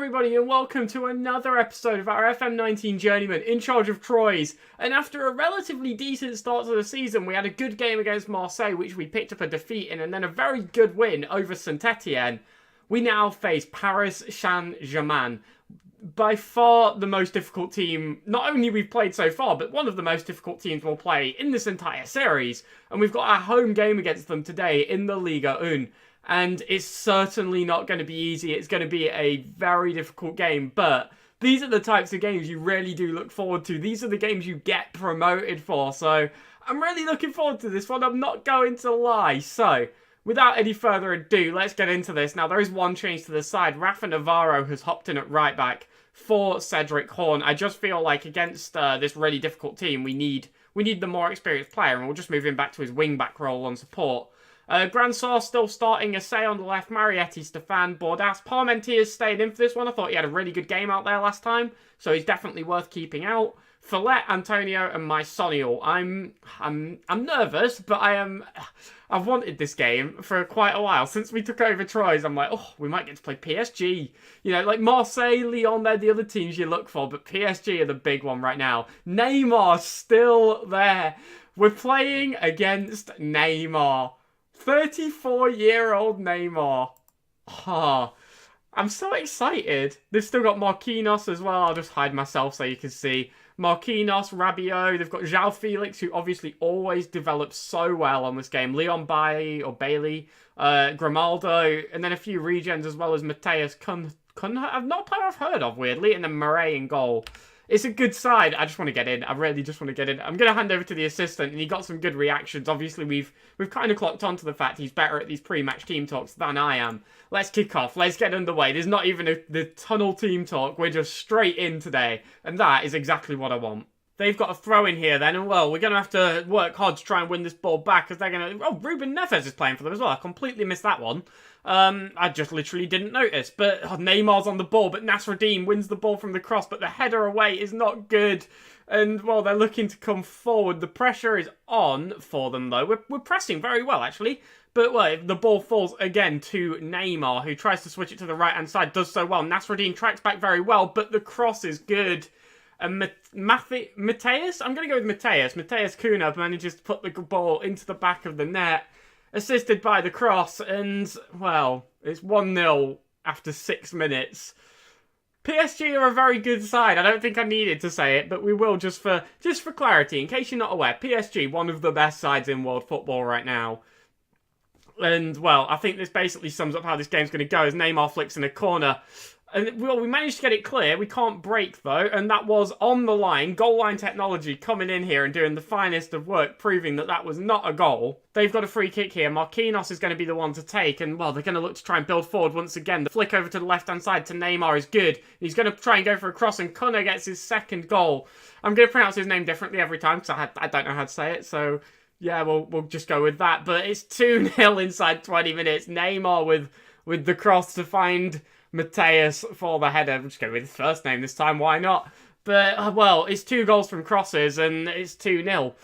everybody, and welcome to another episode of our FM19 Journeyman in charge of Troyes. And after a relatively decent start to the season, we had a good game against Marseille, which we picked up a defeat in, and then a very good win over Saint-Etienne. We now face Paris Saint-Germain. By far the most difficult team, not only we've played so far, but one of the most difficult teams we'll play in this entire series. And we've got our home game against them today in the Liga 1. And it's certainly not going to be easy. It's going to be a very difficult game. But these are the types of games you really do look forward to. These are the games you get promoted for. So I'm really looking forward to this one. I'm not going to lie. So without any further ado, let's get into this. Now, there is one change to the side. Rafa Navarro has hopped in at right back for Cedric Horn. I just feel like against this really difficult team, we need the more experienced player. And we'll just move him back to his wing-back role on support. Grandsor still starting. Assay on the left. Marietti, Stefan, Bordas. Parmentier is staying in for this one. I thought he had a really good game out there last time, so he's definitely worth keeping out. Follett, Antonio, and Mysonial. I'm nervous, but I've wanted this game for quite a while. Since we took over Troyes, I'm like, oh, we might get to play PSG. You know, like Marseille, Lyon, they're the other teams you look for, but PSG are the big one right now. Neymar still there. We're playing against Neymar. 34-year-old Neymar. Oh, I'm so excited. They've still got Marquinhos as well. I'll just hide myself so you can see. Marquinhos, Rabiot. They've got João Felix, who obviously always develops so well on this game. Leon Bailey, Grimaldo, and then a few regens as well as Mateus I've not a player I've heard of, weirdly, and then Murray in goal. It's a good side. I just want to get in. I really just want to get in. I'm going to hand over to the assistant, and he got some good reactions. Obviously, we've kind of clocked on to the fact he's better at these pre-match team talks than I am. Let's kick off. Let's get underway. There's not even the tunnel team talk. We're just straight in today, and that is exactly what I want. They've got a throw in here then, and well, we're going to have to work hard to try and win this ball back, because they're going to... Oh, Ruben Neves is playing for them as well. I completely missed that one. I just literally didn't notice. But Neymar's on the ball, but Nasreddine wins the ball from the cross, but the header away is not good. And, well, they're looking to come forward. The pressure is on for them, though. We're pressing very well, actually. But, well, the ball falls again to Neymar, who tries to switch it to the right-hand side, does so well. Nasreddine tracks back very well, but the cross is good. And Mateus? I'm going to go with Mateus. Mateus Cunha manages to put the ball into the back of the net, assisted by the cross, and, well, it's 1-0 after 6 minutes. PSG are a very good side. I don't think I needed to say it, but we will just for clarity. In case you're not aware, PSG, one of the best sides in world football right now. And, well, I think this basically sums up how this game's going to go as Neymar flicks in a corner. And, well, we managed to get it clear. We can't break, though. And that was on the line. Goal line technology coming in here and doing the finest of work, proving that that was not a goal. They've got a free kick here. Marquinhos is going to be the one to take. And, well, they're going to look to try and build forward once again. The flick over to the left-hand side to Neymar is good. He's going to try and go for a cross, and Cunha gets his second goal. I'm going to pronounce his name differently every time because I don't know how to say it. So, yeah, we'll just go with that. But it's 2-0 inside 20 minutes. Neymar with the cross to find Mateus for the header. We'll just go with his first name this time, why not? But, well, it's 2 goals from crosses and it's 2-0.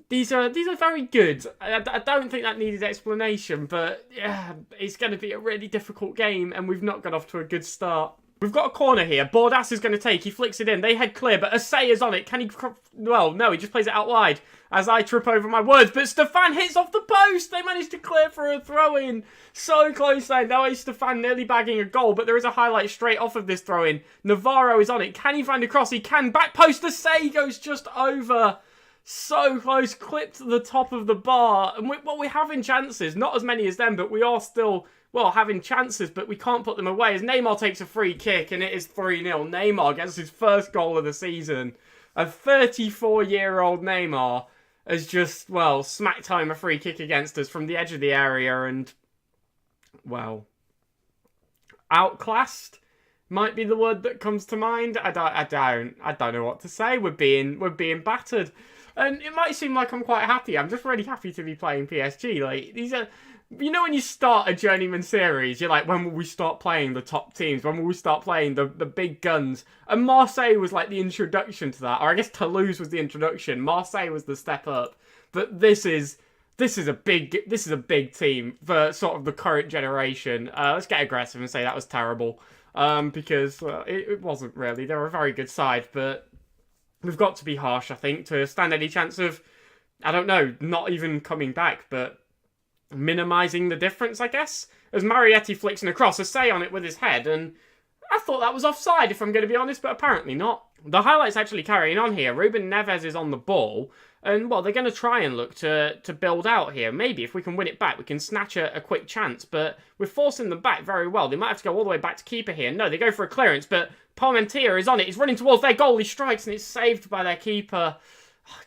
These are very good. I don't think that needed explanation, but yeah, it's going to be a really difficult game and we've not got off to a good start. We've got a corner here. Bordas is going to take. He flicks it in. They head clear, but Assay is on it. Can he... Well, no, he just plays it out wide as I trip over my words. But Stefan hits off the post. They managed to clear for a throw-in. So close there. Now Stefan nearly bagging a goal, but there is a highlight straight off of this throw-in. Navarro is on it. Can he find a cross? He can. Back post. Assay goes just over. So close. Clipped to the top of the bar. And we're having chances. Not as many as them, but we are still... Well, having chances, but we can't put them away as Neymar takes a free kick and it is 3-0. Neymar gets his first goal of the season. A 34-year-old Neymar has just, well, smacked home a free kick against us from the edge of the area and, well, outclassed might be the word that comes to mind. I don't know what to say. We're being battered. And it might seem like I'm quite happy. I'm just really happy to be playing PSG. Like, these are... You know when you start a Journeyman series, you're like, when will we start playing the top teams? When will we start playing the big guns? And Marseille was like the introduction to that. Or I guess Toulouse was the introduction. Marseille was the step up. But this is a big team for sort of the current generation. Let's get aggressive and say that was terrible. because it wasn't really. They're a very good side, but we've got to be harsh, I think, to stand any chance of, I don't know, not even coming back, but minimising the difference, I guess. As Marietti flicks an across, a say on it with his head, and I thought that was offside, if I'm going to be honest, but apparently not. The highlight's actually carrying on here. Ruben Neves is on the ball, and, well, they're going to try and look to build out here. Maybe if we can win it back, we can snatch a quick chance, but we're forcing them back very well. They might have to go all the way back to keeper here. No, they go for a clearance, but Parmentier is on it. He's running towards their goal. He strikes, and it's saved by their keeper.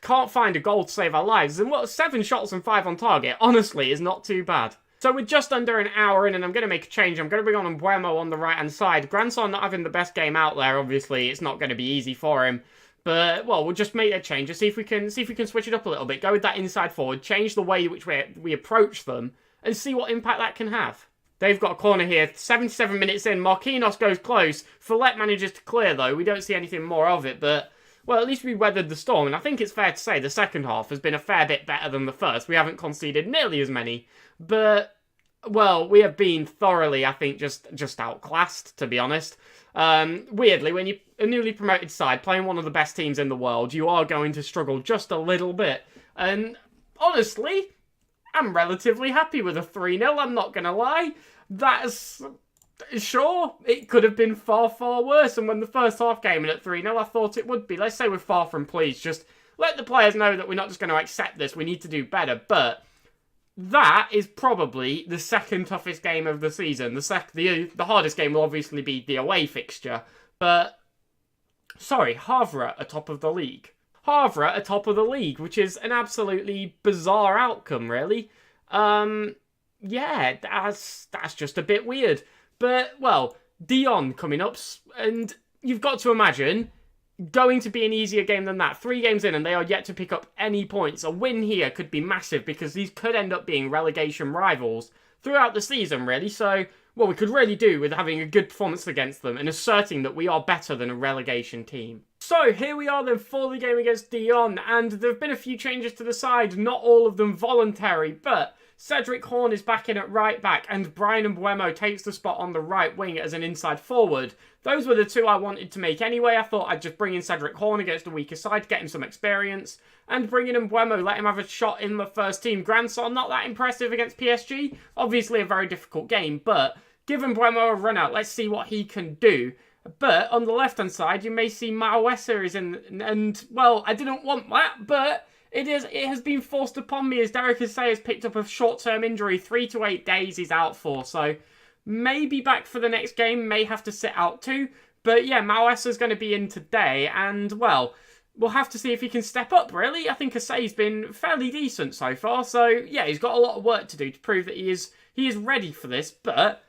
Can't find a goal to save our lives. And, well, 7 shots and 5 on target, honestly, is not too bad. So we're just under an hour in, and I'm going to make a change. I'm going to bring on Mbuemo on the right-hand side. Grandson not having the best game out there, obviously. It's not going to be easy for him. But, well, we'll just make a change and see if we can switch it up a little bit. Go with that inside forward, change the way in which we approach them, and see what impact that can have. They've got a corner here. 77 minutes in. Marquinhos goes close. Follett manages to clear, though. We don't see anything more of it, but, well, at least we weathered the storm. And I think it's fair to say the second half has been a fair bit better than the first. We haven't conceded nearly as many, but, well, we have been thoroughly, I think, just outclassed, to be honest. Weirdly, when you're a newly promoted side playing one of the best teams in the world, you are going to struggle just a little bit. And honestly, I'm relatively happy with a 3-0, I'm not going to lie. That's, sure, it could have been far, far worse. And when the first half came in at 3-0, I thought it would be. Let's say we're far from pleased. Just let the players know that we're not just going to accept this. We need to do better. But that is probably the second toughest game of the season. The hardest game will obviously be the away fixture. But, sorry, Havre are top of the league. Havre are top of the league, which is an absolutely bizarre outcome, really. Yeah, that's just a bit weird. But, well, Dion coming up, and you've got to imagine going to be an easier game than that. 3 games in and they are yet to pick up any points. A win here could be massive because these could end up being relegation rivals throughout the season, really. So, what we could really do with having a good performance against them and asserting that we are better than a relegation team. So, here we are then for the game against Dion, and there have been a few changes to the side, not all of them voluntary, but Cedric Horn is back in at right back, and Brian Mbuemo takes the spot on the right wing as an inside forward. Those were the 2 I wanted to make anyway. I thought I'd just bring in Cedric Horn against a weaker side, get him some experience, and bring in Mbuemo, let him have a shot in the first team. Grandson, not that impressive against PSG. Obviously a very difficult game, but give Mbuemo a run out. Let's see what he can do. But on the left-hand side, you may see Mawessa is in, and, well, I didn't want that, but it has been forced upon me as Derek Assay has picked up a short-term injury. 3 to 8 days he's out for, so maybe back for the next game, may have to sit out too. But yeah, Mawessa's going to be in today, and, well, we'll have to see if he can step up, really. I think Assay's been fairly decent so far, so yeah, he's got a lot of work to do to prove that he is ready for this, but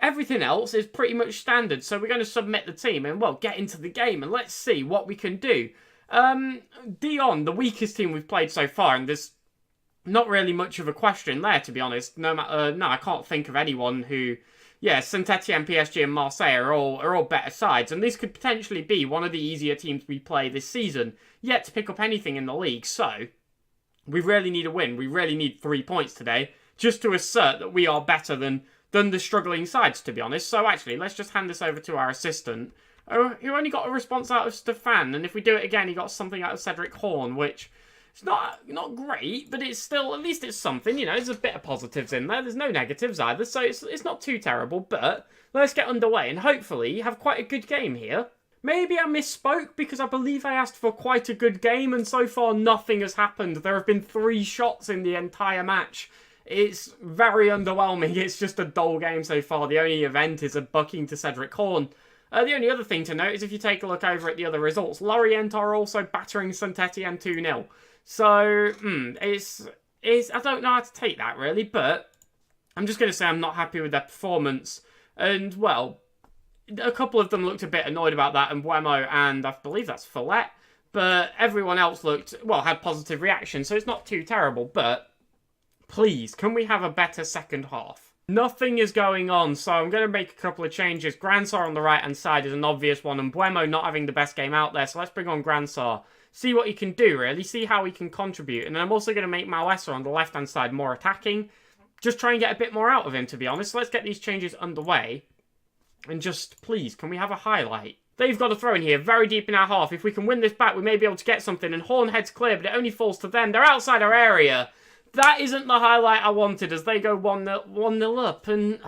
everything else is pretty much standard. So we're going to submit the team and, well, get into the game, and let's see what we can do. Dion, the weakest team we've played so far, and there's not really much of a question there, to be honest. No, I can't think of anyone who, yeah, Saint-Etienne, PSG and Marseille are all better sides, and this could potentially be one of the easier teams we play this season, yet to pick up anything in the league. So we really need a win. We really need 3 points today, just to assert that we are better than the struggling sides, to be honest. So actually, let's just hand this over to our assistant, who only got a response out of Stefan, and if we do it again, he got something out of Cedric Horn, which is not great, but it's still, at least it's something, you know, there's a bit of positives in there, there's no negatives either, so it's not too terrible, but let's get underway, and hopefully have quite a good game here. Maybe I misspoke, because I believe I asked for quite a good game, and so far nothing has happened. There have been 3 shots in the entire match. It's very underwhelming, it's just a dull game so far. The only event is a bucking to Cedric Horn. The only other thing to note is if you take a look over at the other results, Lorient are also battering Saint-Etienne 2-0. So, I don't know how to take that really, but I'm just going to say I'm not happy with their performance. And, well, a couple of them looked a bit annoyed about that, and Mbuemo and I believe that's Follett. But everyone else had positive reactions, so it's not too terrible. But please, can we have a better second half? Nothing is going on, so I'm going to make a couple of changes. Gransar on the right-hand side is an obvious one, and Mbuemo not having the best game out there, so let's bring on Gransar. See what he can do, really. See how he can contribute. And then I'm also going to make Mawessa on the left-hand side more attacking. Just try and get a bit more out of him, to be honest. So let's get these changes underway. And just, please, can we have a highlight? They've got a throw in here, very deep in our half. If we can win this back, we may be able to get something. And Horn heads clear, but it only falls to them. They're outside our area. That isn't the highlight I wanted as they go 1-0 up. And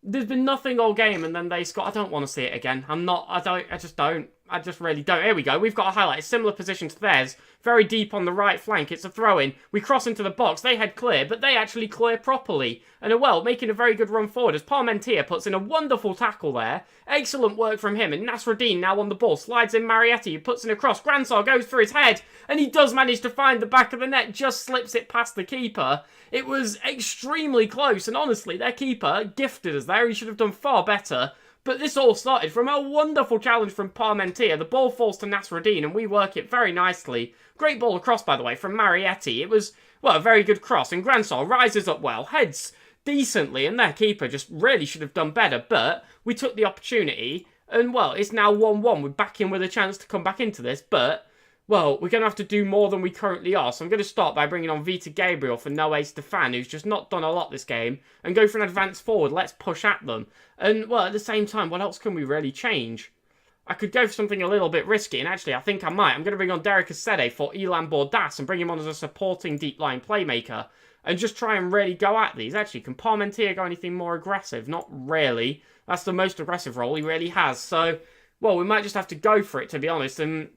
there's been nothing all game, and then they score. I don't want to see it again. I just don't. I just really don't. Here we go. We've got a highlight. Similar position to theirs. Very deep on the right flank. It's a throw-in. We cross into the box. They head clear, but they actually clear properly. And, well, making a very good run forward as Parmentier puts in a wonderful tackle there. Excellent work from him. And Nasruddin now on the ball. Slides in Marietti. He puts in a cross. Gransar goes for his head. And he does manage to find the back of the net. Just slips it past the keeper. It was extremely close. And, honestly, their keeper gifted us there. He should have done far better. But this all started from a wonderful challenge from Parmentier. The ball falls to Nasruddin and we work it very nicely. Great ball across, by the way, from Marietti. It was, well, a very good cross. And Gransar rises up well, heads decently, and their keeper just really should have done better. But we took the opportunity, and, well, it's now 1-1. We're back in with a chance to come back into this, but, well, we're going to have to do more than we currently are. So I'm going to start by bringing on Vita Gabriel for Noé Stefan, who's just not done a lot this game, and go for an advance forward. Let's push at them. And, well, at the same time, what else can we really change? I could go for something a little bit risky, and actually I think I might. I'm going to bring on Derek Asede for Elan Bordas and bring him on as a supporting deep line playmaker and just try and really go at these. Actually, can Parmentier go anything more aggressive? Not really. That's the most aggressive role he really has. So, well, we might just have to go for it, to be honest. And,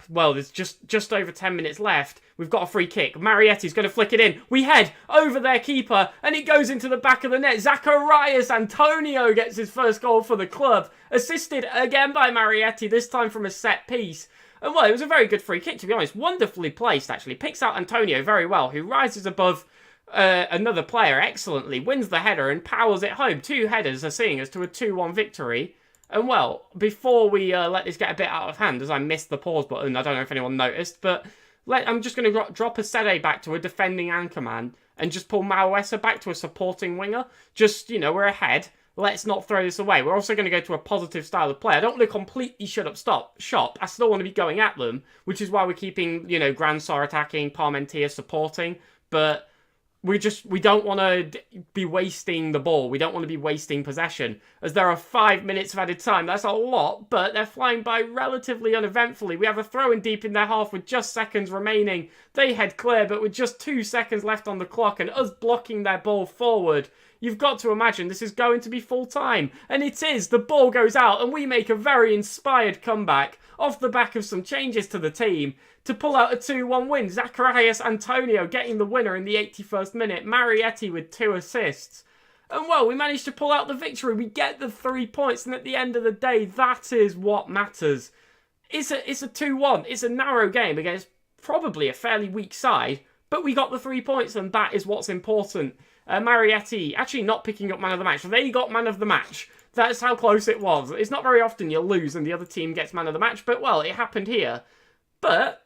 well, there's just over 10 minutes left. We've got a free kick. Marietti's going to flick it in. We head over their keeper, and it goes into the back of the net. Zacharias Antonio gets his first goal for the club. Assisted again by Marietti, this time from a set piece. And, well, it was a very good free kick, to be honest. Wonderfully placed, actually. Picks out Antonio very well, who rises above another player excellently, wins the header, and powers it home. 2 headers are seeing us to a 2-1 victory. And, well, before we let this get a bit out of hand, as I missed the pause button, I don't know if anyone noticed, but I'm just going to drop Asede back to a defending anchorman and just pull Mawesa back to a supporting winger. Just, you know, we're ahead. Let's not throw this away. We're also going to go to a positive style of play. I don't want to completely shut up shop. I still want to be going at them, which is why we're keeping, you know, Gransar attacking, Parmentier supporting, but we don't want to be wasting the ball. We don't want to be wasting possession. As there are 5 minutes of added time. That's a lot, but they're flying by relatively uneventfully. We have a throw-in deep in their half with just seconds remaining. They head clear, but with just 2 seconds left on the clock and us blocking their ball forward. You've got to imagine this is going to be full time. And it is. The ball goes out and we make a very inspired comeback off the back of some changes to the team to pull out a 2-1 win. Zacharias Antonio getting the winner in the 81st minute. Marietti with 2 assists. And, well, we managed to pull out the victory. We get the 3 points. And at the end of the day, that is what matters. It's a 2-1. It's a narrow game against probably a fairly weak side. But we got the 3 points and that is what's important. Marietti actually not picking up man of the match. They got man of the match. That's how close it was. It's not very often you lose and the other team gets man of the match. But, well, it happened here. But,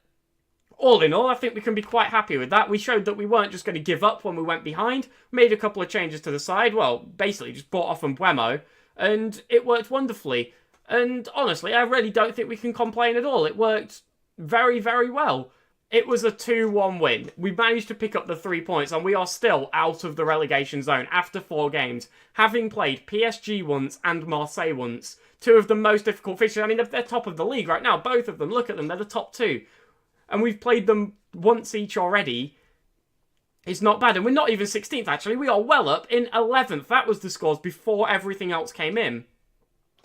all in all, I think we can be quite happy with that. We showed that we weren't just going to give up when we went behind. Made a couple of changes to the side. Well, basically just brought off Mbuemo. And it worked wonderfully. And, honestly, I really don't think we can complain at all. It worked very, very well. It was a 2-1 win. We managed to pick up the 3 points and we are still out of the relegation zone after 4 games, having played PSG once and Marseille once. 2 of the most difficult fixtures. I mean, they're top of the league right now, both of them. Look at them, they're the top 2. And we've played them once each already. It's not bad. And we're not even 16th, actually. We are well up in 11th. That was the scores before everything else came in.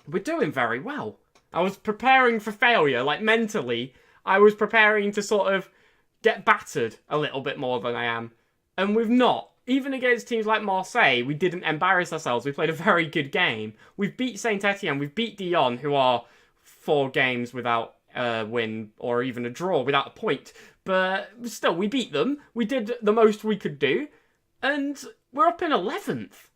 We're doing very well. I was preparing for failure, like mentally. I was preparing to sort of get battered a little bit more than I am. And we've not. Even against teams like Marseille, we didn't embarrass ourselves. We played a very good game. We've beat Saint Etienne. We've beat Dijon, who are 4 games without a win or even a draw, without a point. But still, we beat them. We did the most we could do. And we're up in 11th.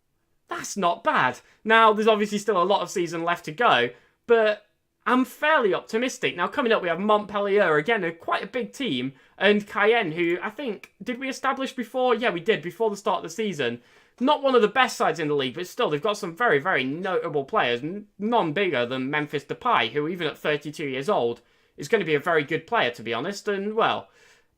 That's not bad. Now, there's obviously still a lot of season left to go. But I'm fairly optimistic. Now, coming up, we have Montpellier, again, quite a big team, and Cayenne, who I think, did we establish before? Yeah, we did, before the start of the season. Not one of the best sides in the league, but still, they've got some very, very notable players, none bigger than Memphis Depay, who, even at 32 years old, is going to be a very good player, to be honest, and, well,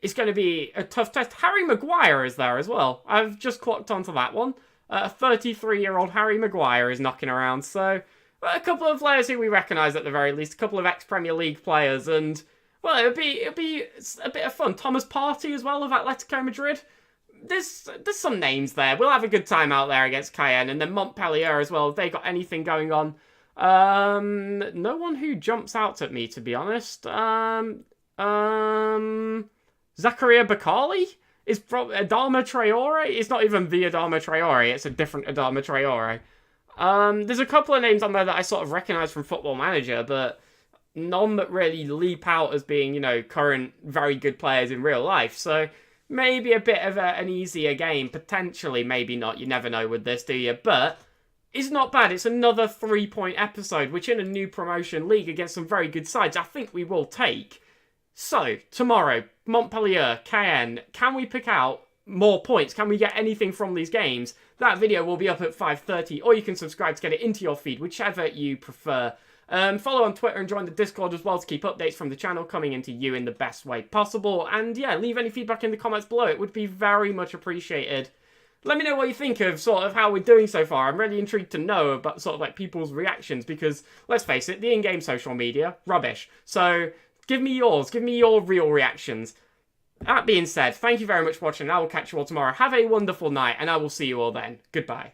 it's going to be a tough test. Harry Maguire is there as well. I've just clocked onto that one. A 33-year-old Harry Maguire is knocking around. So, well, a couple of players who we recognise at the very least, a couple of ex-Premier League players, and well, it'll be a bit of fun. Thomas Partey as well of Atletico Madrid. There's some names there. We'll have a good time out there against Cayenne, and then Montpellier as well. If they got anything going on, no one who jumps out at me, to be honest. Zakaria Bakali is from Adama Traore. It's not even the Adama Traore. It's a different Adama Traore. There's a couple of names on there that I sort of recognise from Football Manager, but none that really leap out as being, current very good players in real life. So maybe a bit of an easier game. Potentially, maybe not. You never know with this, do you? But it's not bad. It's another 3-point episode, which in a new promotion league against some very good sides, I think we will take. So, tomorrow, Montpellier, Cayenne, can we pick out more points? Can we get anything from these games? That video will be up at 5:30, or you can subscribe to get it into your feed, whichever you prefer. Follow on Twitter and join the Discord as well to keep updates from the channel coming into you in the best way possible. And yeah, leave any feedback in the comments below. It would be very much appreciated. Let me know what you think of sort of how we're doing so far. I'm really intrigued to know about sort of like people's reactions because, let's face it, the in-game social media, rubbish. So give me yours. Give me your real reactions. That being said, thank you very much for watching. I will catch you all tomorrow. Have a wonderful night, and I will see you all then. Goodbye.